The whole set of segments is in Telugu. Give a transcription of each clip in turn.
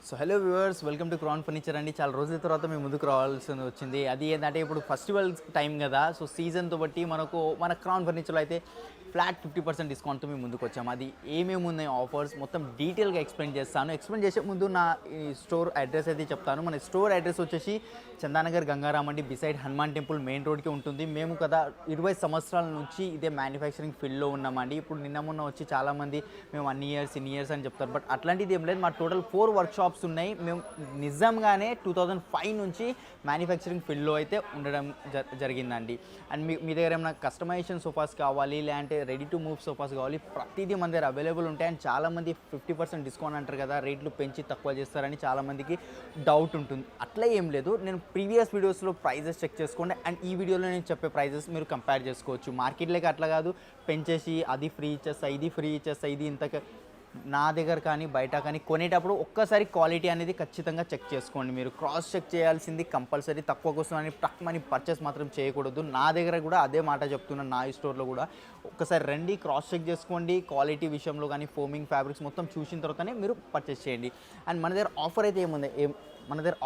So hello viewers, welcome to crown furniture అండి. చాలా రోజుల తర్వాత మేము ముందుకు రావాల్సి వచ్చింది. అది ఏంటంటే ఇప్పుడు ఫెస్టివల్ టైం కదా, సో సీజన్తో బట్టి మన క్రౌన్ ఫర్నిచర్లో అయితే ఫ్లాట్ 50% డిస్కౌంట్తో మేము ముందుకు వచ్చాము. అది ఏమేమి ఉన్నాయి ఆఫర్స్ మొత్తం డీటెయిల్గా ఎక్స్ప్లెయిన్ చేస్తాను. ఎక్స్ప్లెయిన్ చేసే ముందు నా ఈ స్టోర్ అడ్రస్ అయితే చెప్తాను. మన స్టోర్ అడ్రస్ వచ్చేసి చందానగర్ గంగారాం అండి, బిసైడ్ హనుమాన్ టెంపుల్ మెయిన్ రోడ్కి ఉంటుంది. మేము కదా 20 సంవత్సరాల నుంచి ఇదే మ్యానుఫ్యాక్చరింగ్ ఫీల్డ్లో ఉన్నామండి. ఇప్పుడు నిన్న మొన్న వచ్చి చాలామంది మేము ఇన్ ఇయర్స్ అని చెప్తారు, బట్ అట్లాంటిది ఏం లేదు. మా టోటల్ 4 వర్క్ షాప్స్ ఉన్నాయి. మేము నిజంగానే 2005 నుంచి మ్యానుఫ్యాక్చరింగ్ ఫీల్డ్లో అయితే ఉండడం జరిగిందండి. అండ్ మీ దగ్గర ఏమైనా కస్టమైజేషన్ సోఫాస్ కావాలి, లేదంటే రెడీ టు మూవ్ సోఫాస్ కావాలి, ప్రతిదీ మన దగ్గర అవైలబుల్ ఉంటాయి. అండ్ చాలామంది 50% డిస్కౌంట్ అంటారు కదా, రేట్లు పెంచి తక్కువ చేస్తారని చాలామందికి డౌట్ ఉంటుంది. అట్లా ఏం లేదు. నేను ప్రీవియస్ వీడియోస్లో ప్రైజెస్ చెక్ చేసుకోండి, అండ్ ఈ వీడియోలో నేను చెప్పే ప్రైజెస్ మీరు కంపేర్ చేసుకోవచ్చు. మార్కెట్లోకి అట్లా కాదు, పెంచేసి అది ఫ్రీ ఇచ్చేస్తా, ఇది ఫ్రీ ఇచ్చేస్తా, ఇది ఇంత. నా దగ్గర కానీ బయట కానీ కొనేటప్పుడు ఒక్కసారి క్వాలిటీ అనేది ఖచ్చితంగా చెక్ చేసుకోండి. మీరు క్రాస్ చెక్ చేయాల్సింది కంపల్సరీ. తక్కువ కోసం టక్ మనీ పర్చేస్ మాత్రం చేయకూడదు. నా దగ్గర కూడా అదే మాట చెప్తున్నాను. నా స్టోర్లో కూడా ఒక్కసారి రండి, క్రాస్ చెక్ చేసుకోండి. క్వాలిటీ విషయంలో కానీ ఫోమింగ్ ఫ్యాబ్రిక్స్ మొత్తం చూసిన తర్వాతనే మీరు పర్చేస్ చేయండి. అండ్ మన దగ్గర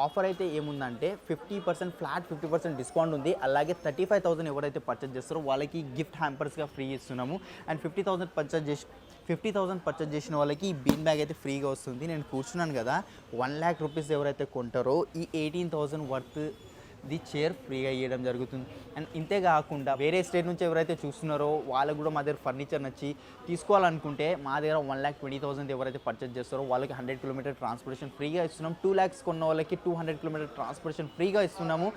ఆఫర్ అయితే ఏముందంటే 50% ఫ్లాట్ 50% డిస్కౌంట్ ఉంది. అలాగే 35,000 ఎవరైతే పర్చేస్ చేస్తారో వాళ్ళకి గిఫ్ట్ హ్యాంపర్స్గా ఫ్రీ ఇస్తున్నాము. అండ్ 50,000 పర్చేస్ చేసిన వాళ్ళకి ఈ బీన్ బ్యాగ్ అయితే ఫ్రీగా వస్తుంది. నేను కూర్చున్నాను కదా, 1 lakh రూపీస్ ఎవరైతే కొంటారో ఈ 18,000 వర్త్ ది చైర్ ఫ్రీగా ఇవ్వడం జరుగుతుంది. అండ్ ఇంతే కాకుండా వేరే స్టేట్ నుంచి ఎవరైతే చూస్తున్నారో వాళ్ళకు కూడా మా దగ్గర ఫర్నిచర్ నచ్చి తీసుకోవాలనుకుంటే మా దగ్గర 1,20,000 ఎవరైతే పర్చేస్ చేస్తారో వాళ్ళకి 100 కిలోమీటర్ ట్రాన్స్పోర్టేషన్ ఫ్రీగా ఇస్తున్నాం. 2 lakhs కొన్న వాళ్ళకి 200 కిలోమీటర్ ట్రాన్స్పోర్టేషన్ ఫ్రీగా ఇస్తున్నాము.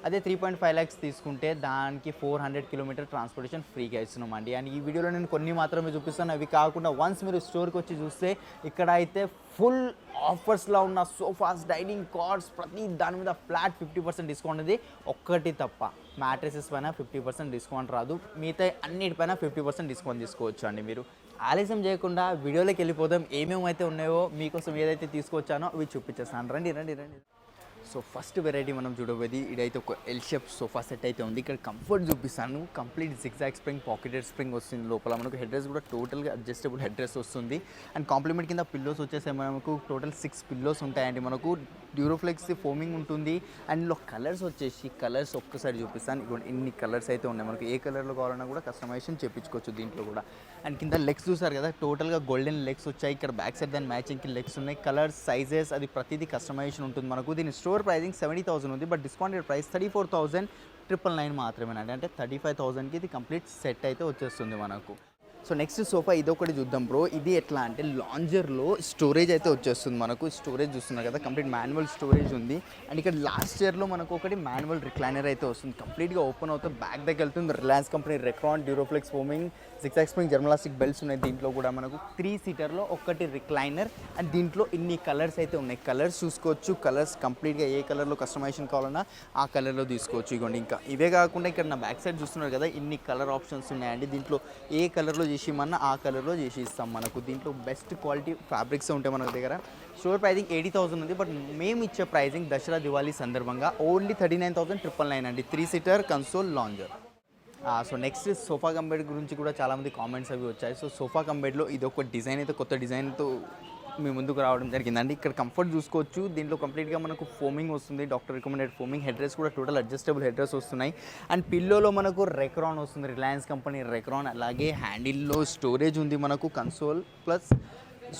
అదే 3.5 lakhs తీసుకుంటే దానికి 400 కిలోమీటర్ ట్రాన్స్పోర్టేషన్ ఫ్రీగా ఇస్తున్నాం అండి. అండ్ ఈ వీడియోలో నేను కొన్ని మాత్రమే చూపిస్తాను. అవి కాకుండా వన్స్ మీరు స్టోర్కి వచ్చి చూస్తే ఇక్కడ అయితే ఫుల్ ఆఫర్స్లో ఉన్న సోఫాస్, డైనింగ్ కార్డ్స్, ప్రతి దాని మీద ఫ్లాట్ 50% డిస్కౌంట్ ఉంది. ఒక్కటి తప్ప, మ్యాట్రెసెస్ పైన 50% డిస్కౌంట్ రాదు. మిగతా అన్నిటిపైన 50% డిస్కౌంట్ తీసుకోవచ్చు అండి. మీరు ఆలస్యం చేయకుండా వీడియోలోకి వెళ్ళిపోదాం. ఏమేమైతే ఉన్నాయో మీకోసం ఏదైతే తీసుకొచ్చానో అవి చూపించేస్తాను. రండి. సో ఫస్ట్ వెరైటీ మనం చూడబోయేది ఇదైతే ఒక ఎల్ షేప్ సోఫా సెట్ అయితే ఉంది. ఇక్కడ కంఫర్ట్ చూపిస్తాను. Complete zigzag spring, pocketed spring వస్తుంది. లోపల మనకు హెడ్ రెస్ట్ కూడా టోటల్గా అడ్జస్టబుల్ హెడ్ రెస్ట్ వస్తుంది. అండ్ కాంప్లిమెంట్ కింద పిల్లోస్ వచ్చేసి మనకు టోటల్ 6 పిల్లోస్ ఉంటాయండి. మనకు డ్యూరోఫ్లెక్స్ ఫోమింగ్ ఉంటుంది. అండ్ ఇందులో కలర్స్ ఒక్కసారి చూపిస్తాను. ఇక్కడ ఇన్ని కలర్స్ అయితే ఉన్నాయి. మనకు ఏ కలర్లో కావాలన్నా కూడా కస్టమైజేషన్ చేయించుకోవచ్చు దీంట్లో కూడా. అండ్ కింద లెగ్స్ చూసారు కదా, టోటల్గా గోల్డెన్ లెగ్స్ వచ్చాయి. ఇక్కడ బ్యాక్ సైడ్ దాని మ్యాచింగ్కి లెగ్స్ ఉన్నాయి. కలర్స్, సైజెస్, అది ప్రతిదీ కస్టమైజేషన్ ఉంటుంది. మనకు దీని స్టోర్ ప్రైజింగ్ 70,000 ఉంది, బట్ డిస్కౌంటెడ్ ప్రైస్ 34,999 మాత్రమేనండి. అంటే 35,000కి ఇది కంప్లీట్ సెట్ అయితే వచ్చేస్తుంది మనకు. సో నెక్స్ట్ సోఫా ఇదొకటి చూద్దాం బ్రో. ఇది ఎట్లా అంటే లాంజర్లో స్టోరేజ్ అయితే వచ్చేస్తుంది మనకు. స్టోరేజ్ చూస్తున్నారు కదా, కంప్లీట్ మాన్యువల్ స్టోరేజ్ ఉంది. అండ్ ఇక్కడ లాస్ట్ ఇయర్లో మనకు ఒకటి మాన్యువల్ రిక్లైనర్ అయితే వస్తుంది. కంప్లీట్గా ఓపెన్ అవుతుంది, బ్యాక్ దగ్గర వెళ్తుంది. Reliance company Recron, Duroflex foaming, zigzag spring, German elastic belts ఉన్నాయి. దీంట్లో కూడా మనకు 3 సీటర్లో ఒకటి రిక్లైనర్. అండ్ దీంట్లో ఇన్ని కలర్స్ అయితే ఉన్నాయి. కలర్స్ చూసుకోవచ్చు. కలర్స్ కంప్లీట్గా ఏ కలర్లో కస్టమైజేషన్ కావాలన్నా ఆ కలర్లో తీసుకోవచ్చు. ఇవ్వండి. ఇంకా ఇవే కాకుండా ఇక్కడ నా బ్యాక్ సైడ్ చూస్తున్నారు కదా, ఇన్ని కలర్ ఆప్షన్స్ ఉన్నాయండి. దీంట్లో ఏ కలర్లో చేసి మన ఆ కలర్లో చేసి ఇస్తాం. మనకు దీంట్లో బెస్ట్ క్వాలిటీ ఫ్యాబ్రిక్స్ ఉంటాయి మన దగ్గర. స్టోర్ ప్రైజింగ్ 80,000 ఉంది, బట్ మేము ఇచ్చే ప్రైజింగ్ దసరా దివాళీ సందర్భంగా ఓన్లీ 39,999 అండి. 3 seater console lounger. So next sofa cum bed గురించి కూడా చాలామంది కామెంట్స్ అవి వచ్చాయి. సో సోఫా కంబెడ్లో ఇది ఒక డిజైన్ అయితే కొత్త డిజైన్తో మీ ముందుకు రావడం జరిగిందండి. ఇక్కడ కంఫర్ట్ చూసుకోవచ్చు. దీంట్లో కంప్లీట్గా మనకు ఫోమింగ్ వస్తుంది, doctor recommended foaming. Head rest కూడా టోటల్ అడ్జస్టబుల్ హెడ్ రెస్ట్ వస్తున్నాయి. అండ్ పిల్లోలో మనకు రెక్రాన్ వస్తుంది, రిలయన్స్ కంపెనీ రెక్రాన్. అలాగే హ్యాండిల్లో స్టోరేజ్ ఉంది మనకు, console plus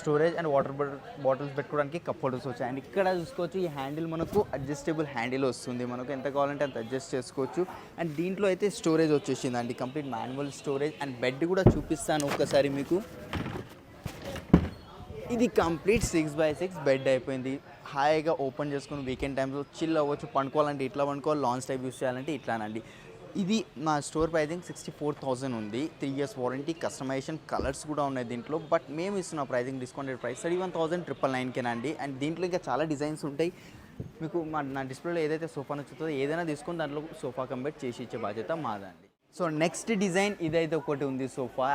storage and water bottles పెట్టుకోవడానికి కప్ హోల్డర్స్ వచ్చాయి. అండ్ ఇక్కడ చూసుకోవచ్చు, ఈ హ్యాండిల్ మనకు అడ్జస్టబుల్ హ్యాండిల్ వస్తుంది. మనకు ఎంత కావాలంటే అంత అడ్జస్ట్ చేసుకోవచ్చు. అండ్ దీంట్లో అయితే స్టోరేజ్ వచ్చేసిందండి, complete manual storage. And bed కూడా చూపిస్తాను ఒక్కసారి మీకు. ఇది కంప్లీట్ 6x6 బెడ్ అయిపోయింది. హాయిగా ఓపెన్ చేసుకుని వీకెండ్ టైంలో చిల్ అవ్వచ్చు. పండుకోవాలంటే ఇట్లా పండుకోవాలి, లాంచ్ టైప్ యూస్ చేయాలంటే ఇట్లానండి. ఇది మా స్టోర్ ప్రైజింగ్ 64,000 ఉంది. 3 years వారంటీ, కస్టమైజేషన్, కలర్స్ కూడా ఉన్నాయి దీంట్లో. బట్ మేము ఇస్తున్న ప్రైజింగ్ డిస్కౌంటెడ్ ప్రైస్ 31,999 అండ్ దీంట్లో ఇంకా చాలా డిజైన్స్ ఉంటాయి. మీకు నా డిస్ప్లేలో ఏదైతే సోఫా నచ్చుతుందో ఏదైనా తీసుకొని దాంట్లో సోఫా కంబెట్ చేసి ఇచ్చే బాధ్యత మాదండి. సో నెక్స్ట్ డిజైన్ ఇదైతే ఒకటి ఉంది సోఫా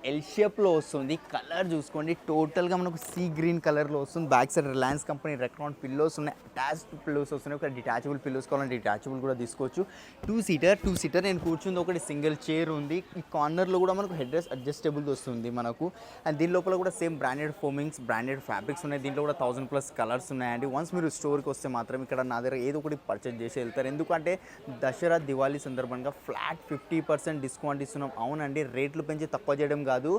ఎల్ షేప్లో వస్తుంది. కలర్ చూసుకోండి, టోటల్గా మనకు సీ గ్రీన్ కలర్లో వస్తుంది. Back side Reliance company Recron pillows ఉన్నాయి, అటాచ్డ్ పిల్లోస్ వస్తున్నాయి. ఒక డిటాచబుల్ పిల్లోస్ కావాలంటే డిటాచబుల్ కూడా తీసుకోవచ్చు. టూ సీటర్ నేను కూర్చుంది. ఒకటి సింగిల్ చైర్ ఉంది. ఈ కార్నర్లో కూడా మనకు హెడ్ రెస్ట్ అడ్జస్టబుల్ వస్తుంది మనకు. అండ్ దీని లోపల కూడా సేమ్ బ్రాండెడ్ ఫోమింగ్స్, బ్రాండెడ్ ఫ్యాబ్రిక్స్ ఉన్నాయి. దీంట్లో కూడా 1000+ కలర్స్ ఉన్నాయండి. వన్స్ మీరు స్టోర్కి వస్తే మాత్రం ఇక్కడ నా దగ్గర ఏదో ఒకటి పర్చేజ్ చేసి వెళ్తారు. ఎందుకంటే దసరా దివాళీ సందర్భంగా ఫ్లాట్ 50% డిస్కౌంట్ ఇస్తున్నాం. అవునండి, రేట్లు పెంచి తక్కువ చేయడం కాదు,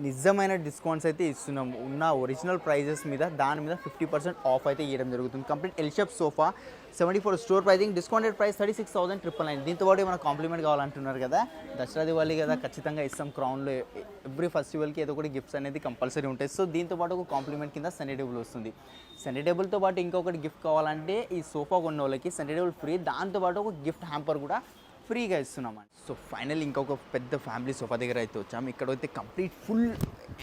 నిజమైన డిస్కౌంట్స్ అయితే ఇస్తున్నాం. ఉన్న ఒరిజినల్ ప్రైజెస్ మీద దాని మీద 50% ఆఫ్ అయితే ఇవ్వడం జరుగుతుంది. Complete L shape sofa 74 store pricing, discounted price 36,999. దీంతో పాటు మనకు కాంప్లిమెంట్ కావాలంటున్నారు కదా, దసరా దివాళీ కదా, ఖచ్చితంగా ఇస్తాం. క్రౌన్లో ఎవ్రీ ఫెస్టివల్కి ఏదో ఒకటి గిఫ్ట్స్ అనేది కంపల్సరీ ఉంటాయి. సో దీంతో పాటు ఒక కాంప్లిమెంట్ కింద సండే టేబుల్ వస్తుంది. సండే టేబుల్తో పాటు ఇంకొకటి గిఫ్ట్ కావాలంటే ఈ సోఫా కొన్న వాళ్ళకి సండే టేబుల్ ఫ్రీ, దాంతోపాటు ఒక గిఫ్ట్ హ్యాంపర్ కూడా ఫ్రీగా ఇస్తున్నామండి. సో ఫైనల్ ఇంకొక పెద్ద ఫ్యామిలీ సోఫా దగ్గర అయితే వచ్చాము. ఇక్కడ అయితే complete full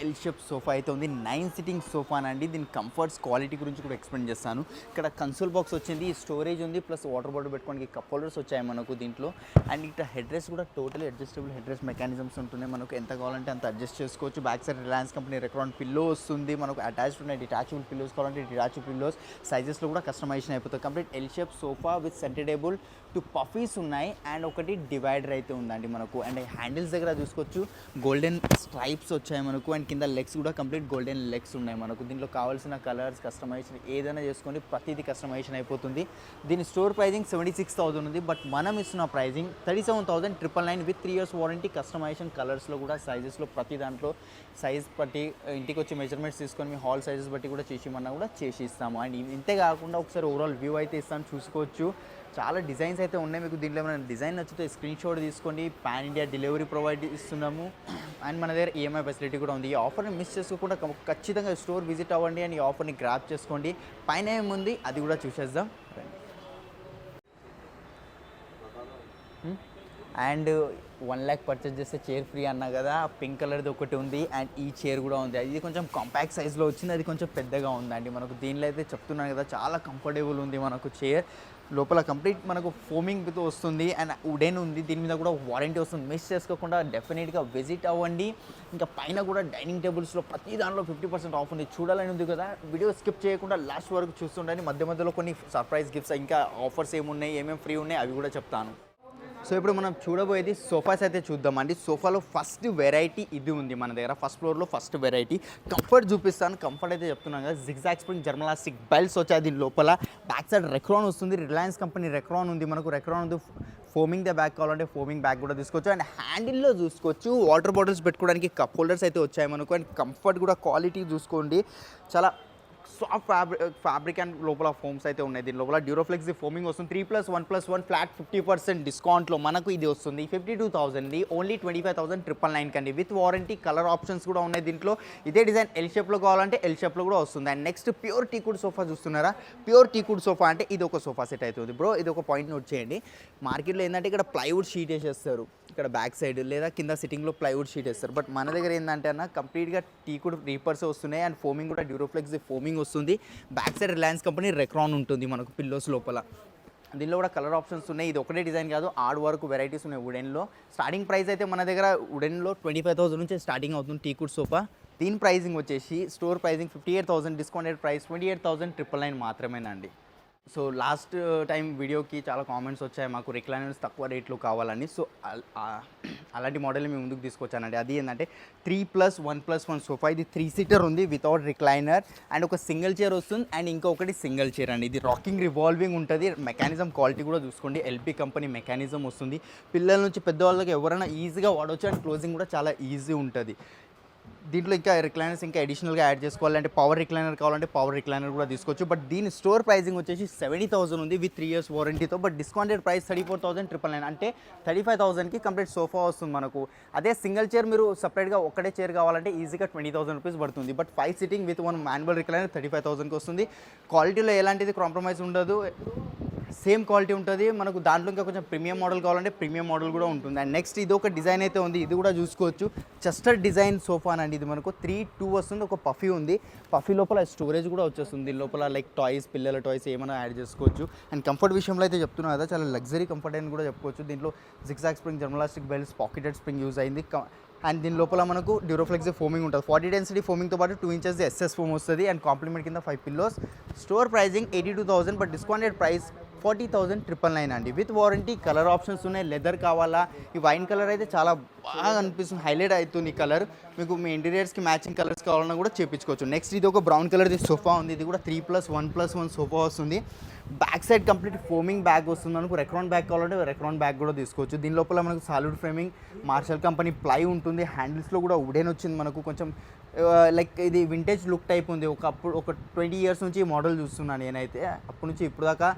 L shape sofa అయితే ఉంది. 9 సిట్టింగ్ సోఫా అండి. దీని కంఫర్ట్స్, క్వాలిటీ గురించి కూడా ఎక్స్ప్లెయిన్ చేస్తాను. ఇక్కడ కన్సోల్ బాక్స్ వచ్చింది, స్టోరేజ్ ఉంది, ప్లస్ వాటర్ బాటిల్ పెట్టుకోవడానికి కప్ హోల్డర్స్ వచ్చాయి మనకు దీంట్లో. అండ్ ఇక్కడ హెడ్ రెస్ట్ కూడా total adjustable head rest mechanisms ఉంటున్నాయి. మనకు ఎంత కావాలంటే అంత అడ్జస్ట్ చేసుకోవచ్చు. Back side Reliance company Recron pillow వస్తుంది. మనకు అటాచ్డ్ ఉన్నాయి డిటాచబుల్ పిల్లోస్ కావాలంటే డిటాచబుల్ పిల్లోస్, సైజెస్లో కూడా కస్టమైజేషన్ అయిపోతుంది. Complete L shape sofa with centre table, 2 puffies ఉన్నాయి అండ్ ఒకటి డివైడర్ అయితే ఉందండి మనకు. అండ్ హ్యాండిల్స్ దగ్గర చూసుకోవచ్చు, గోల్డెన్ స్ట్రైప్స్ వచ్చాయి మనకు. అండ్ కింద లెగ్స్ కూడా కంప్లీట్ గోల్డెన్ లెగ్స్ ఉన్నాయి మనకు. దీంట్లో కావాల్సిన కలర్స్ కస్టమైజేషన్ ఏదైనా చేసుకోండి, ప్రతిదీ కస్టమైజేషన్ అయిపోతుంది. దీని స్టోర్ ప్రైజింగ్ 76,000 ఉంది, బట్ మనం ఇస్తున్న pricing 37,999 with 3 years warranty. Customization కలర్స్లో కూడా సైజెస్లో ప్రతి దాంట్లో సైజ్ బట్టి ఇంటికి వచ్చి మెజర్మెంట్స్ తీసుకొని మీ హాల్ సైజెస్ బట్టి కూడా చేసిమన్నా కూడా చేసి ఇస్తాము. అండ్ ఇంతే కాకుండా ఒకసారి ఓవరాల్ వ్యూ అయితే ఇస్తాను, చూసుకోవచ్చు. చాలా డిజైన్స్ అయితే ఉన్నాయి మీకు. దీంట్లో ఏమైనా డిజైన్ నచ్చితే స్క్రీన్ షాట్ తీసుకోండి. పాన్ ఇండియా డెలివరీ ప్రొవైడ్ ఇస్తున్నాము. అండ్ మన దగ్గర ఈఎంఐ ఫెసిలిటీ కూడా ఉంది. ఈ ఆఫర్ని మిస్ చేసుకోకుండా ఖచ్చితంగా స్టోర్ విజిట్ అవ్వండి అండ్ ఈ ఆఫర్ని గ్రాప్ చేసుకోండి. పైన ఏముంది అది కూడా చూసేద్దాం. అండ్ 1 lakh పర్చేస్ చేస్తే చైర్ ఫ్రీ అన్నా కదా, పింక్ కలర్ది ఒకటి ఉంది. అండ్ ఈ చైర్ కూడా ఉంది. ఇది కొంచెం కాంపాక్ట్ సైజ్లో వచ్చింది, అది కొంచెం పెద్దగా ఉందండి మనకు. దీనిలో అయితే చెప్తున్నాను కదా, చాలా కంఫర్టబుల్ ఉంది మనకు చైర్. లోపల కంప్లీట్ మనకు ఫోమింగ్తో వస్తుంది అండ్ వుడెన్ ఉంది. దీని మీద కూడా వారంటీ వస్తుంది. మిస్ చేసుకోకుండా డెఫినెట్గా విజిట్ అవ్వండి. ఇంకా పైన కూడా డైనింగ్ టేబుల్స్లో ప్రతి దాంట్లో 50% ఆఫ్ ఉంది. చూడాలని ఉంది కదా, వీడియో స్కిప్ చేయకుండా లాస్ట్ వరకు చూస్తుండండి. మధ్యలో కొన్ని సర్ప్రైజ్ గిఫ్ట్స్, ఇంకా ఆఫర్స్ ఏమున్నాయి, ఏమేమి ఫ్రీ ఉన్నాయి అవి కూడా చెప్తాను. సో ఇప్పుడు మనం చూడబోయేది సోఫాస్ అయితే చూద్దామండి. సోఫాలో ఫస్ట్ వెరైటీ ఇది ఉంది మన దగ్గర. ఫస్ట్ ఫ్లోర్లో ఫస్ట్ వెరైటీ కంఫర్ట్ చూపిస్తాను. కంఫర్ట్ అయితే చెప్తున్నాను కదా, జిగ్జాగ్ స్ప్రింగ్ జర్మలాస్టిక్ బెల్ట్స్ వచ్చాయి. దీని లోపల బ్యాక్ సైడ్ రెక్రాన్ వస్తుంది. రిలయన్స్ కంపెనీ రెక్రాన్ ఉంది మనకు. రెక్రాన్ ఉంది. ఫోమింగ్ ద బ్యాగ్ కావాలంటే ఫోమింగ్ బ్యాగ్ కూడా తీసుకోవచ్చు. అండ్ హ్యాండిల్లో చూసుకోవచ్చు, వాటర్ బాటిల్స్ పెట్టుకోవడానికి కప్ హోల్డర్స్ అయితే వచ్చాయి మనకు. అండ్ కంఫర్ట్ కూడా క్వాలిటీ చూసుకోండి, చాలా సాఫ్ట్ ఫ్యాబ్రిక్ అండ్ లోపల ఫోమ్స్ అయితే ఉన్నాయి. దీని లోపల డ్యూరోఫ్లెక్స్ ఫోమింగ్ వస్తుంది. 3+1+1 ఫ్లాట్ 50% డిస్కౌంట్లో మనకు ఇది వస్తుంది. 52,000 ఓన్లీ 25,999 కండి విత్ వారంటీ. కలర్ ఆప్షన్స్ కూడా ఉన్నాయి దీంట్లో. ఇదే డిజైన్ ఎల్ షేప్లో కావాలంటే ఎల్ షేప్లో కూడా వస్తుంది. అండ్ నెక్స్ట్ ప్యూర్ టీకుడ్ సోఫా చూస్తున్నారా. ప్యూర్ టీకుడ్ సోఫా అంటే ఇది ఒక సోఫా సెట్ అవుతుంది బ్రో. ఇది ఒక పాయింట్ నోట్ చేయండి. మార్కెట్లో ఏంటంటే ఇక్కడ ప్లైవుడ్ షీట్ వేసేస్తారు, ఇక్కడ బ్యాక్ సైడ్ లేదా కింద సిట్టింగ్లో ప్లైవుడ్ షీట్ వేస్తారు. బట్ మన దగ్గర ఏంటంటే అన్న కంప్లీట్గా టీకుడ్ రీపర్స్ వస్తున్నాయి. అండ్ ఫోమింగ్ కూడా డ్యూరోఫ్లెక్స్ ఫోమింగ్ వస్తుంది. Back side Reliance company Recron ఉంటుంది మనకు పిల్లోస్ లోపల. దీనిలో కూడా కలర్ ఆప్షన్స్ ఉన్నాయి. ఇది ఒకటే డిజైన్ కాదు, ఆడ్ వరకు వెరైటీస్ ఉన్నాయి వుడెన్లో. స్టార్టింగ్ ప్రైస్ అయితే మన దగ్గర వుడెన్లో 25,000 నుంచి స్టార్టింగ్ అవుతుంది టీకుడ్ సోఫా. దీని ప్రైజింగ్ వచ్చేసి స్టోర్ ప్రైజింగ్ 58,000, డిస్కౌంటెడ్ ప్రైస్ 28,999 మాత్రమేనండి. సో లాస్ట్ టైం వీడియోకి చాలా కామెంట్స్ వచ్చాయి, మాకు రిక్లైనర్స్ తక్కువ రేట్లో కావాలని. సో అలాంటి మోడల్ మేము ముందుకు తీసుకొచ్చానండి. అది ఏంటంటే 3+1+1 సోఫా. ఇది 3 సీటర్ ఉంది వితౌట్ రిక్లైనర్. అండ్ ఒక సింగిల్ చైర్ వస్తుంది అండ్ ఇంకొకటి సింగిల్ చైర్ అండి. ఇది రాకింగ్ రివాల్వింగ్ ఉంటుంది. మెకానిజం క్వాలిటీ కూడా చూసుకోండి, ఎల్పీ కంపెనీ మెకానిజం వస్తుంది. పిల్లల నుంచి పెద్దవాళ్ళకి ఎవరైనా ఈజీగా వాడవచ్చు. అండ్ క్లోజింగ్ కూడా చాలా ఈజీ ఉంటుంది. దీంట్లో ఇంకా రిక్లైనర్స్ ఇంకా అడిషనల్గా యాడ్ చేసుకోవాలంటే పవర్ రిక్లైనర్ కావాలంటే పవర్ రిక్లైనర్ కూడా తీసుకోవచ్చు. బట్ దీని స్టోర్ ప్రైజింగ్ వచ్చేసి 70,000 ఉంది విత్ 3 years వారంటీతో. బట్ డిస్కౌంటెడ్ ప్రైస్ 34,999, అంటే 35,000కి కంప్లీట్ సోఫా వస్తుంది మనకు. అదే సింగిల్ చైర్ మీరు సపరేట్గా ఒకటే చైర్ కావాలంటే ఈజీగా 20,000 రూపీస్ పడుతుంది. But 5 sitting with 1 manual recliner 35,000కి వస్తుంది. క్వాలిటీలో ఎలాంటిది కాంప్రమైజ్ ఉండదు. సేమ్ క్వాలిటీ ఉంటుంది మనకు. దాంట్లో ఇంకా కొంచెం ప్రీమియం మోడల్ కావాలంటే ప్రీమియం మోడల్ కూడా ఉంటుంది. అండ్ నెక్స్ట్ ఇది ఒక డిజైన్ అయితే ఉంది, ఇది కూడా చూసుకోవచ్చు. చెస్టర్ డిజైన్ సోఫా అండి. ఇది మనకు 3-2 వస్తుంది. ఒక పఫీ ఉంది, పఫీ లోపల స్టోరేజ్ కూడా వచ్చేస్తుంది. దీని లోపల లైక్ టాయ్స్, పిల్లల టాయ్స్ ఏమైనా యాడ్ చేసుకోవచ్చు. అండ్ కంఫర్ట్ విషయంలో అయితే చెప్తున్నా కదా, చాలా లగ్జరీ కంఫర్ట్ అని కూడా చెప్పుకోవచ్చు. దీంట్లో zigzag spring, German elastic belts, pocketed spring use అయింది. అండ్ దీని లోపల మనకు డ్యూరోఫ్లెక్స్ ఫోమింగ్ ఉంటుంది. 40 డెన్సిటీ ఫోమింగ్తో పాటు 2 ఇంచెస్ ఎస్ఎస్ ఫోమ్ వస్తుంది. అండ్ కాంప్లిమెంట్ కింద 5 pillows. Store pricing 82,000, but discounted price 40,999 అండి. With warranty. కలర్ ఆప్షన్స్ ఉన్నాయి. లెదర్ కావాలా, ఈ వైన్ కలర్ అయితే చాలా బాగా అనిపిస్తుంది, హైలైట్ అవుతుంది ఈ కలర్. మీకు మీ ఇంటీరియర్స్కి మ్యాచింగ్ కలర్స్ కావాలన్నా కూడా చేయించుకోవచ్చు. నెక్స్ట్ ఇది ఒక బ్రౌన్ కలర్ది సోఫా ఉంది. ఇది కూడా 3+1+1 సోఫా వస్తుంది. Back side complete foaming bag వస్తుంది మనకు. రెక్రాన్ బ్యాగ్ కావాలంటే రెక్రాన్ బ్యాగ్ కూడా తీసుకోవచ్చు. దీని లోపల మనకు solid framing, marshal company ply ఉంటుంది. హ్యాండిల్స్లో కూడా వుడెన్ వచ్చింది మనకు. కొంచెం లైక్ ఇది వింటేజ్ లుక్ టైప్ ఉంది. ఒక 20 ఇయర్స్ నుంచి ఈ మోడల్ చూస్తున్నాను నేనైతే. అప్పటి నుంచి ఇప్పుడు దాకా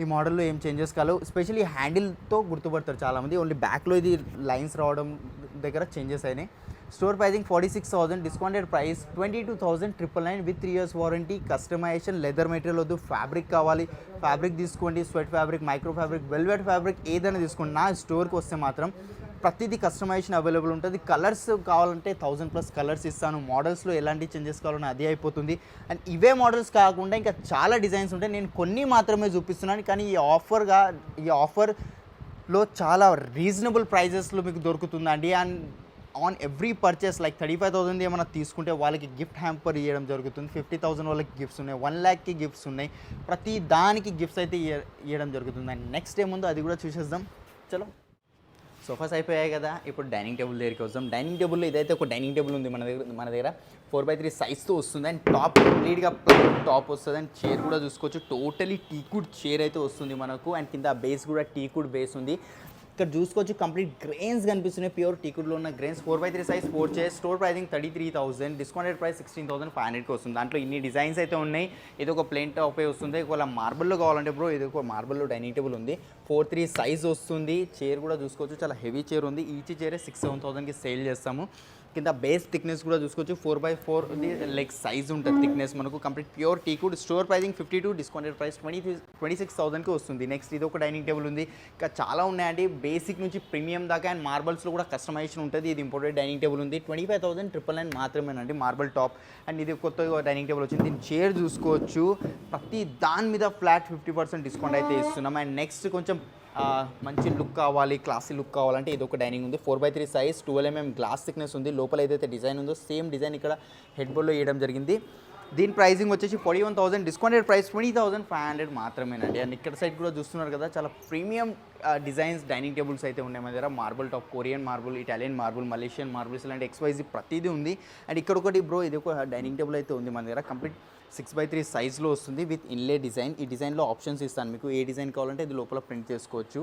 ఈ మోడల్లో ఏం చేంజెస్ కాలేవు. స్పెషల్లీ హ్యాండిల్తో గుర్తుపడతారు చాలామంది. ఓన్లీ బ్యాక్లో ఇది లైన్స్ రావడం దగ్గర చేంజెస్ అయినాయి. Store pricing 46,000, discounted price 22,999 with 3 years warranty. Customization, leather material వద్దు, ఫ్యాబ్రిక్ కావాలి ఫ్యాబ్రిక్ తీసుకోండి. Sweat fabric, micro fabric, velvet fabric ఏదైనా తీసుకోండి. నా స్టోర్కి వస్తే మాత్రం ప్రతిదీ కస్టమైజేషన్ అవైలబుల్ ఉంటుంది. కలర్స్ కావాలంటే 1000+ కలర్స్ ఇస్తాను. మోడల్స్లో ఎలాంటి చేంజెస్ కావాలన్నా అది అయిపోతుంది. అండ్ ఇవే మోడల్స్ కాకుండా ఇంకా చాలా డిజైన్స్ ఉంటాయి. నేను కొన్ని మాత్రమే చూపిస్తున్నాను, కానీ ఈ ఆఫర్లో చాలా రీజనబుల్ ప్రైజెస్లో మీకు దొరుకుతుందండి. And on every purchase like 35,000 ఏమైనా తీసుకుంటే వాళ్ళకి గిఫ్ట్ హ్యాంపర్ ఇవ్వడం జరుగుతుంది. 50,000 వాళ్ళకి గిఫ్ట్స్ ఉన్నాయి, 1 lakh గిఫ్ట్స్ ఉన్నాయి. ప్రతి దానికి గిఫ్ట్స్ అయితే ఇవ్వడం జరుగుతుంది. అండ్ నెక్స్ట్ ఏముందో అది కూడా చూసేద్దాం. చలో, సోఫాస్ అయిపోయాయి కదా, ఇప్పుడు డైనింగ్ టేబుల్ దగ్గరికి వస్తాం. డైనింగ్ టేబుల్లో ఇదైతే ఒక డైనింగ్ టేబుల్ ఉంది మన దగ్గర 4x3 సైజ్తో వస్తుంది. అండ్ టాప్ కంప్లీట్గా టాప్ వస్తుంది. అండ్ చైర్ కూడా చూసుకోవచ్చు, టోటలీ టీకుడ్ చైర్ అయితే వస్తుంది మనకు. అండ్ కింద బేస్ కూడా టీకుడ్ బేస్ ఉంది. ఇక్కడ చూసుకోవచ్చు కంప్లీట్ గ్రెయిన్స్ కనిపిస్తున్నాయి, ప్యూర్ టీకుడ్లో ఉన్న grains. 4x3 size 4 chairs. Store pricing 33,000, discounted price 16,500కి వస్తుంది. దాంట్లో ఇన్ని డిజైన్స్ అయితే ఉన్నాయి. ఇది ఒక ప్లేన్ టాప్ వస్తుంది. ఒకవేళ మార్బల్లో కావాలంటే బ్రో ఇది ఒక మార్బల్లో డైనింగ్ టేబుల్ ఉంది. 4x3 సైజ్ వస్తుంది. చైర్ కూడా చూసుకోవచ్చు, చాలా హెవీ చైర్ ఉంది. ఈచ్ చైరే 6,000-7,000కి సేల్ చేస్తాము. కింద బేస్ థిక్నెస్ కూడా చూసుకోవచ్చు, 4x4 లైక్ సైజ్ ఉంటుంది థిక్నెస్ మనకు. Complete pure teakwood. Store pricing 52, discounted price 26,000కి వస్తుంది. నెక్స్ట్ ఇది ఒక డైనింగ్ టేబుల్ ఉంది. ఇంకా చాలా ఉన్నాయండి, బేసిక్ నుంచి ప్రీమియం దాకా. అండ్ మార్బల్స్లో కూడా కస్టమైజేషన్ ఉంటుంది. ఇది ఇంపోర్టెడ్ డైనింగ్ టేబుల్ ఉంది. 25,999 మాత్రమేనండి మార్బల్ టాప్. అండ్ ఇది కొత్తగా డైనింగ్ టేబుల్ వచ్చింది. దీని చైర్ చూసుకోవచ్చు, ప్రతి దాని మీద ఫ్లాట్ 50% డిస్కౌంట్ అయితే ఇస్తున్నాం. అండ్ నెక్స్ట్ కొంచెం మంచి లుక్ కావాలి, క్లాసీ లుక్ కావాలంటే ఇది ఒక డైనింగ్ ఉంది. 4x3 size, 12 mm glass thickness ఉంది. లోపల ఏదైతే డిజైన్ ఉందో సేమ్ డిజైన్ ఇక్కడ హెడ్ బోర్డ్లో వేయడం జరిగింది. దీని ప్రైజింగ్ వచ్చేసి 41,000, డిస్కౌంటెడ్ ప్రైస్ 20,500 మాత్రమేనండి. అండ్ ఇక్కడ సైడ్ కూడా చూస్తున్నారు కదా, చాలా ప్రీమియం డిజైన్స్ డైనింగ్ టేబుల్స్ అయితే ఉన్నాయి మన దగ్గర. Marble top, Korean marble, Italian marble, Malaysian marbles ఇలాంటి XYZ ప్రతిదీ ఉంది. అండ్ ఇక్కడ ఒకటి బ్రో ఇది ఒక డైనింగ్ టేబుల్ అయితే ఉంది మన దగ్గర. కంప్లీట్ 6x3 సైజ్లో వస్తుంది విత్ ఇన్లే డిజైన్. ఈ డిజైన్లో ఆప్షన్స్ ఇస్తాను మీకు, ఏ డిజైన్ కావాలంటే ఇది లోపల ప్రింట్ చేసుకోవచ్చు.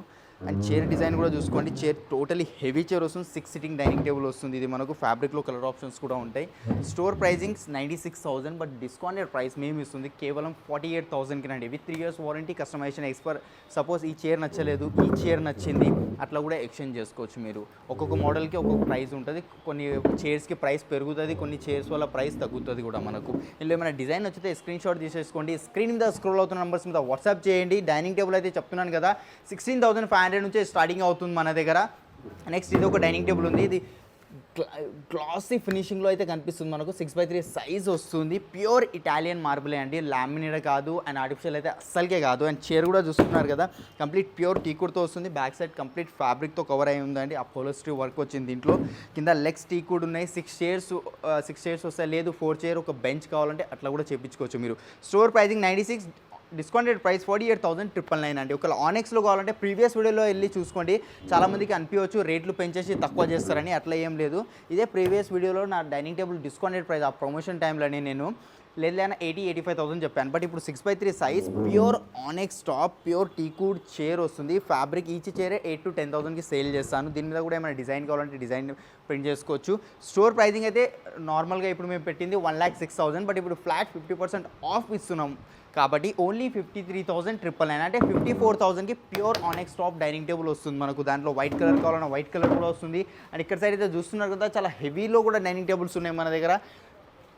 అండ్ చైర్ డిజైన్ కూడా చూసుకోండి, చైర్ టోటలీ హెవీ చైర్ వస్తుంది. 6 సిట్టింగ్ డైనింగ్ టేబుల్ వస్తుంది. ఇది మనకు ఫ్యాబ్రిక్లో కలర్ ఆప్షన్స్ కూడా ఉంటాయి. Store pricing 96,000, but discounted price మేము ఇస్తుంది కేవలం 48,000కి నండి. With 3 years warranty, customization expert. Suppose ఈ చైర్ నచ్చలేదు, ఈ చైర్ నచ్చింది, అట్లా కూడా ఎక్స్చేంజ్ చేసుకోవచ్చు మీరు. ఒక్కొక్క మోడల్కి ఒక్కొక్క ప్రైస్ ఉంటుంది. కొన్ని చైర్స్కి ప్రైస్ పెరుగుతుంది, కొన్ని చైర్స్ వల్ల ప్రైస్ తగ్గుతుంది కూడా మనకు. ఇందులో ఏమైనా డిజైన్ వచ్చితే స్క్రీన్ షాట్ తీసేసుకోండి. స్క్రీన్ మీద స్క్రోల్ అవుతున్న నెంబర్స్ మీద వాట్సాప్ చేయండి. డైనింగ్ టేబుల్ అయితే చెప్తున్నాను కదా 16,500 నుంచే స్టార్టింగ్ అవుతుంది మన దగ్గర. నెక్స్ట్ ఇది ఒక డైనింగ్ టేబుల్ ఉంది. ఇది గ్లాసీ ఫినిషింగ్లో అయితే కనిపిస్తుంది మనకు. 6x3 సైజ్ వస్తుంది. ప్యూర్ ఇటాలియన్ మార్బులే అండి, లామినేట్ కాదు. అండ్ ఆర్టిఫిషియల్ అయితే అస్సలకే కాదు. అండ్ చైర్ కూడా చూస్తున్నారు కదా, కంప్లీట్ ప్యూర్ టీకుడ్తో వస్తుంది. బ్యాక్ సైడ్ కంప్లీట్ ఫ్యాబ్రిక్తో కవర్ అయి ఉందండి. అపోలోస్ట్రీ వర్క్ వచ్చింది దీంట్లో. కింద లెగ్స్ టీకుడ్ ఉన్నాయి. 6 చైర్స్ వస్తాయి. లేదు 4 చైర్ ఒక బెంచ్ కావాలంటే అట్లా కూడా చేయించుకోవచ్చు మీరు. స్టోర్ ప్రైజింగ్ 96, డిస్కౌంటెడ్ ప్రైస్ 48,999 అండి. ఒకవేళ ఆనెక్స్లో కావాలంటే ప్రీవియస్ వీడియోలో వెళ్ళి చూసుకోండి. చాలామందికి అనిపించవచ్చు రేట్లు పెంచేసి తక్కువ చేస్తారని, అట్లా ఏం లేదు. ఇదే ప్రీవియస్ వీడియోలో నా డైనింగ్ టేబుల్ డిస్కౌంటెడ్ ప్రైస్ ఆ ప్రమోషన్ టైంలోనే నేను లేదా 80,000-85,000 చెప్పాను. బట్ ఇప్పుడు 6x3 size, pure onyx top, pure teakwood chair వస్తుంది. ఫ్యాబ్రిక్ ఈచ్ చైర్ 8,000-10,000కి సేల్ చేస్తాను. దీని మీద కూడా ఏమైనా డిజైన్ కావాలంటే డిజైన్ ప్రింట్ చేసుకోవచ్చు. స్టోర్ ప్రైజింగ్ అయితే నార్మల్గా ఇప్పుడు మేము పెట్టింది 1,06,000, బట్ ఇప్పుడు ఫ్లాట్ 50% ఆఫ్ ఇస్తున్నాం కాబట్టి ఓన్లీ 53,999 అంటే 54,000కి pure onyx top dining table వస్తుంది మనకు. దాంట్లో వైట్ కలర్ కావాలన్నా వైట్ కలర్ కూడా వస్తుంది. అండ్ ఇక్కడ సైడ్ అయితే చూస్తున్నారు కదా, చాలా హెవీలో కూడా డైనింగ్ టేబుల్స్ ఉన్నాయి మన దగ్గర.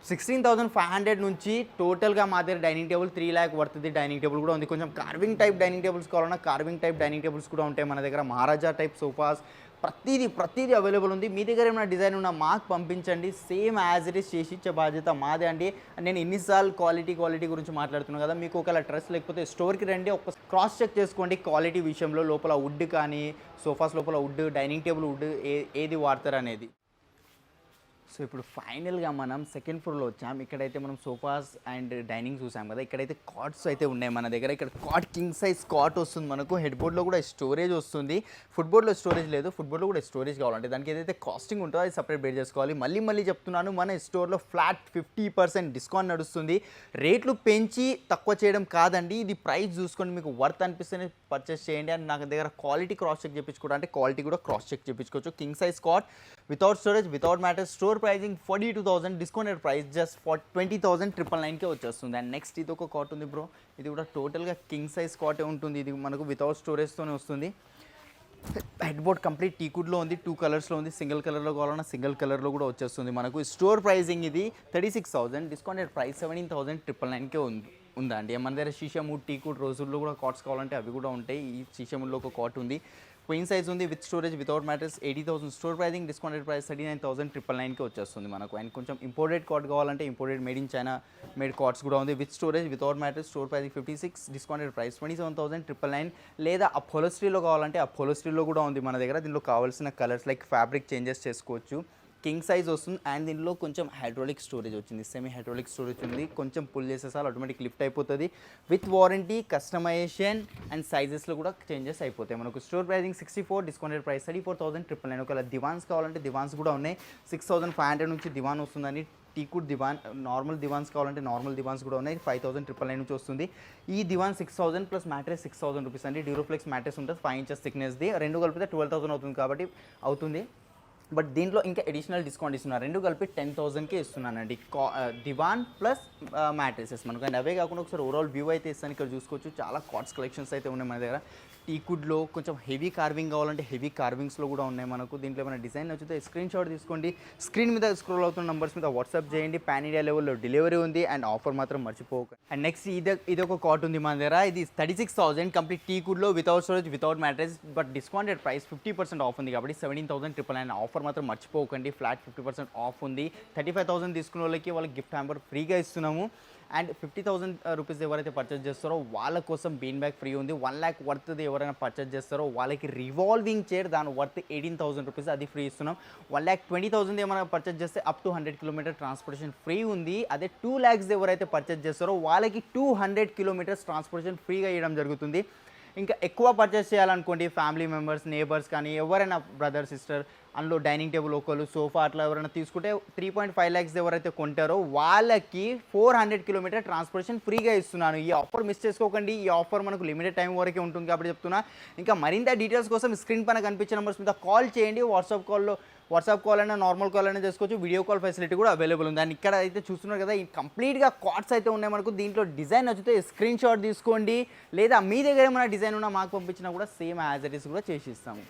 16,500 నుంచి టోటల్గా మా దగ్గర డైనింగ్ టేబుల్ 3 lakh వర్త్ది డైనింగ్ టేబుల్ కూడా ఉంది. కొంచెం కార్వింగ్ టైప్ డైనింగ్ టేబుల్స్ కావాలన్నా కార్వింగ్ టైప్ డైనింగ్ టేబుల్స్ కూడా ఉంటాయి మన దగ్గర. మహారాజా టైప్ సోఫాస్ ప్రతిదీ అవైలబుల్ ఉంది. మీ దగ్గర ఏమైనా డిజైన్ ఉన్నా మాకు పంపించండి, సేమ్ యాజ్ ఇట్ ఈస్ చేసి ఇచ్చే బాధ్యత మాదే అండి. నేను ఎన్నిసార్లు క్వాలిటీ గురించి మాట్లాడుతున్నాను కదా, మీకు ఒకవేళ ట్రస్ట్ లేకపోతే స్టోర్కి రండి, ఒక క్రాస్ చెక్ చేసుకోండి క్వాలిటీ విషయంలో. లోపల వుడ్ కానీ సోఫాస్ లోపల వుడ్, డైనింగ్ టేబుల్ వుడ్ ఏది వాడతారు అనేది. సో ఇప్పుడు ఫైనల్గా మనం సెకండ్ ఫ్లోర్లో వచ్చాం. ఇక్కడైతే మనం సోఫాస్ అండ్ డైనింగ్ చూసాం కదా, ఇక్కడైతే కాట్స్ అయితే ఉన్నాయి మన దగ్గర. ఇక్కడ కాట్ కింగ్ సైజ్ కాట్ వస్తుంది మనకు. హెడ్ బోర్డ్లో కూడా స్టోరేజ్ వస్తుంది. ఫుట్బోర్డ్లో స్టోరేజ్ లేదు, ఫుట్బోర్డ్లో కూడా స్టోరేజ్ కావాలంటే దానికి ఏదైతే కాస్టింగ్ ఉంటుందో అది సపరేట్ బేర్ చేసుకోవాలి. మళ్ళీ చెప్తున్నాను, మన స్టోర్లో ఫ్లాట్ 50% డిస్కౌంట్ నడుస్తుంది. రేట్లు పెంచి తక్కువ చేయడం కాదండి, ఇది ప్రైస్ చూసుకొని మీకు వర్త్ అనిపిస్తేనే పర్చేస్ చేయండి. అండ్ నాకు దగ్గర క్వాలిటీ క్రాస్ చెక్ చేయించుకోవడం అంటే క్వాలిటీ కూడా క్రాస్ చెక్ చేయించుకోవచ్చు. King size cot without storage, without mattress, store pricing 42,000, discounted price just 20,999కే వచ్చేస్తుంది. అండ్ నెక్స్ట్ ఇది ఒక కాట్ ఉంది బ్రో, ఇది కూడా టోటల్గా కింగ్ సైజ్ కాటే ఉంటుంది. ఇది మనకు వితౌట్ స్టోరేజ్తోనే వస్తుంది. హెడ్ బోర్డ్ కంప్లీట్ టీకుడ్లో ఉంది, 2 కలర్స్లో ఉంది. సింగిల్ కలర్లో కావాలన్నా సింగిల్ కలర్లో కూడా వచ్చేస్తుంది మనకు. స్టోర్ ప్రైజింగ్ ఇది 36,000, డిస్కౌంటెడ్ ప్రైస్ 17,999కే ఉందండి. మన దగ్గర షీషాముడ్, టీకుడ్, రోజుల్లో కూడా కాట్స్ కావాలంటే అవి కూడా ఉంటాయి. ఈ షీషాముడ్లో ఒక కాట్ ఉంది, క్వీన్ సైజ్ ఉంది, with storage without mattresses 80,000. Store pricing discounted price 39,999కే వచ్చేస్తుంది మనకు. అండ్ కొంచెం ఇంపోర్టెడ్ కాట్ కావాలంటే imported made in China made cots కూడా ఉంది, with storage without mattresses. Store pricing 56, discounted price 27,999. లేదా అపోలోస్ట్రీలో కావాలంటే అపోలోస్ట్రీలో కూడా ఉంది మన దగ్గర. దీనిలో కావాల్సిన కలర్స్ లైక్ ఫ్యాబ్రిక్ చేంజెస్ చేసుకోవచ్చు. కింగ్ సైజ్ వస్తుంది అండ్ దీనిలో కొంచెం హైడ్రాలిక్ స్టోరేజ్ వచ్చింది, సెమీ హైడ్రాలిక్ స్టోరేజ్ ఉంది. కొంచెం పుల్ చేసేసారి ఆటోమేటిక్ లిఫ్ట్ అయిపోతుంది. విత్ వారంటీ, కస్టమైజేషన్ అండ్ సైజెస్లో కూడా చేంజెస్ అయిపోతాయి మనకు. Store pricing 64, discounted price 34,999. ఒకవేళ దివాన్స్ కావాలంటే దివాన్స్ కూడా ఉన్నాయి. 6,500 నుంచి దివాన్ వస్తుందని. టీకుడ్ దివాన్, నార్మల్ దివాన్స్ కావాలంటే నార్మల్ దివాన్స్ కూడా ఉన్నాయి. 5,999 నుంచి వస్తుంది. ఈ దివాన్ 6,000 ప్లస్ మ్యాట్రెస్ 6,000 రూపీస్ అండి. డ్యూరోఫ్లెక్స్ మ్యాట్రెస్ ఉంటుంది 5 inches థిక్నెస్ది. రెండు కలిపితే 12,000 అవుతుంది కాబట్టి అవుతుంది. బట్ దీంట్లో ఇంకా అడిషనల్ డిస్కౌంట్ ఇస్తున్నారు, రెండు కలిపి 10,000కే ఇస్తున్నానండి. దివాన్ ప్లస్ మ్యాట్రెసెస్ మనకు. అండ్ అవే కాకుండా ఒకసారి ఓవరాల్ వ్యూ అయితే ఇస్తాను, ఇక్కడ చూసుకోవచ్చు. చాలా కాట్స్ కలెక్షన్స్ అయితే ఉన్నాయి మన దగ్గర. టీకుడ్లో కొంచెం హెవీ కార్వింగ్ కావాలంటే హెవీ కార్వింగ్స్లో కూడా ఉన్నాయి మనకు. దీంట్లో ఏమైనా డిజైన్ వచ్చితే స్క్రీన్ షాట్ తీసుకోండి, స్క్రీన్ మీద స్క్రోల్ అవుతున్న నంబర్స్ మీద వాట్సాప్ చేయండి. పాన్ ఇండియా లెవెల్లో డెలివరీ ఉంది అండ్ ఆఫర్ మాత్రం మర్చిపోకండి. అండ్ నెక్స్ట్ ఇది ఒక కాట్ ఉంది మన దగ్గర. ఇది 36,000 కంప్లీట్ టీకుడ్లో without storage without mattress. But discounted price 50% off ఉంది కాబట్టి 17,999. ఆఫర్ మాత్రం మర్చిపోకండి, ఫ్లాట్ 50% ఆఫ్ ఉంది. 35,000 తీసుకున్న వాళ్ళకి గిఫ్ట్ హ్యాంపర్ ఫ్రీగా ఇస్తున్నాము. అండ్ 50,000 రూపీస్ ఎవరైతే పర్చేస్ చేస్తారో వాళ్ళ కోసం బీన్ బ్యాగ్ ఫ్రీ ఉంది. 1 lakh వర్త్ది ఎవరైనా పర్చేస్ చేస్తారో వాళ్ళకి రివాల్వింగ్ చైర్ దాని వర్త్ 18,000 రూపీస్, అది ఫ్రీ ఇస్తున్నాం. 1,20,000 ఏమైనా పర్చేస్ చేస్తే up to 100 kilometre transportation free ఉంది. అదే 2 lakhs ఎవరైతే పర్చేస్ చేస్తారో వాళ్ళకి 200 కిలోమీటర్స్ ట్రాన్స్పోర్టేషన్ ఫ్రీగా ఇవ్వడం జరుగుతుంది. ఇంకా ఎక్కువ పర్చేస్ చేయాలనుకోండి, ఫ్యామిలీ మెంబర్స్, నేబర్స్ కానీ ఎవరైనా బ్రదర్ సిస్టర్ అందులో డైనింగ్ టేబుల్ ఒకళ్ళు సోఫా అట్లా ఎవరైనా తీసుకుంటే 3.5 lakhs ఎవరైతే కొంటారో వాళ్ళకి 400 కిలోమీటర్ ట్రాన్స్పోర్టేషన్ ఫ్రీగా ఇస్తున్నాను. ఈ ఆఫర్ మిస్ చేసుకోకండి, ఈ ఆఫర్ మనకు లిమిటెడ్ టైం వరకే ఉంటుంది కాబట్టి చెప్తున్నా. ఇంకా మరింత డీటెయిల్స్ కోసం స్క్రీన్ పైన కనిపించే నెంబర్స్ మీద కాల్ చేయండి. వాట్సాప్ కాల్ అయినా నార్మల్ కాల్ అయినా చేసుకోవచ్చు. వీడియో కాల్ ఫెసిలిటీ కూడా అవైలబుల్ ఉంది. అండ్ ఇక్కడ అయితే చూస్తున్నారు కదా, ఈ కంప్లీట్గా కార్డ్స్ అయితే ఉన్నాయి మనకు. దీంట్లో డిజైన్ వచ్చితే స్క్రీన్ షాట్ తీసుకోండి, లేదా మీ దగ్గర ఏమైనా డిజైన్ ఉన్నా మాకు పంపించినా కూడా సేమ్ యాజ్ ఇట్ ఈస్ కూడా చేసి ఇస్తాము.